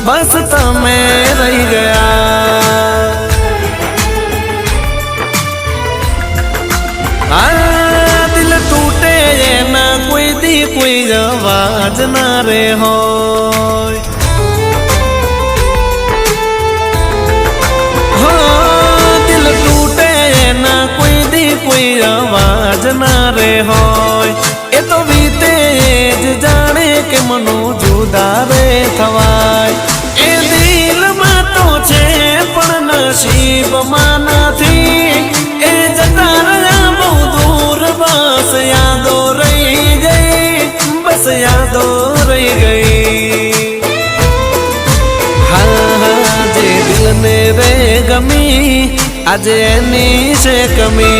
बस तमे रही गया। दिल टूटे ना कोई दी कोई आवाज ना रे हो। दिल टूटे ना कोई दी कोई आवाज ना रे हो। ए तो बीते जाने के मनु जुदा रे थवाय। ए दिल में तो छे पण नसीब माना थी। ए जता रहा बहु दूर बस यादों रही गई, बस यादों रही गई। हाँ जे दिल ने रे गमी आज एनी से कमी।